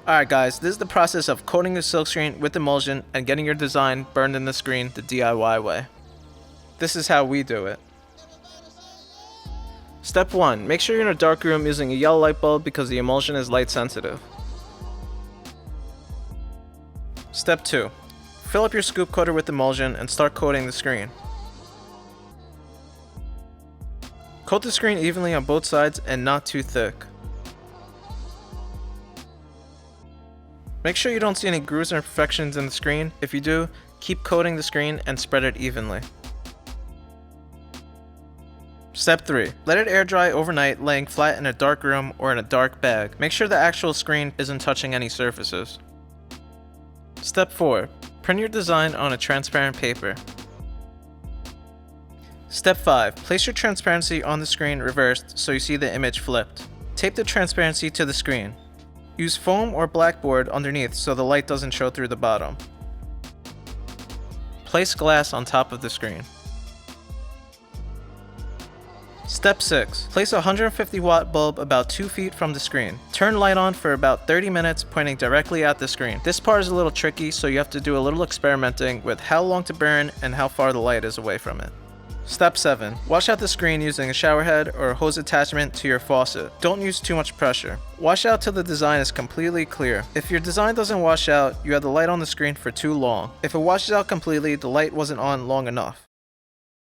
Alright guys, this is the process of coating a silkscreen with emulsion and getting your design burned in the screen the DIY way. This is how we do it. Step 1. Make sure you're in a dark room using a yellow light bulb because the emulsion is light sensitive. Step 2. Fill up your scoop coater with emulsion and start coating the screen. Coat the screen evenly on both sides and not too thick. Make sure you don't see any grooves or imperfections in the screen. If you do, keep coating the screen and spread it evenly. Step 3. Let it air dry overnight, laying flat in a dark room or in a dark bag. Make sure the actual screen isn't touching any surfaces. Step 4. Print your design on a transparent paper. Step 5. Place your transparency on the screen reversed so you see the image flipped. Tape the transparency to the screen. Use foam or blackboard underneath so the light doesn't show through the bottom. Place glass on top of the screen. Step 6. Place a 150 watt bulb about 2 feet from the screen. Turn light on for about 30 minutes pointing directly at the screen. This part is a little tricky, so you have to do a little experimenting with how long to burn and how far the light is away from it. Step 7. Wash out the screen using a shower head or a hose attachment to your faucet. Don't use too much pressure. Wash out till the design is completely clear. If your design doesn't wash out, you have the light on the screen for too long. If it washes out completely, the light wasn't on long enough.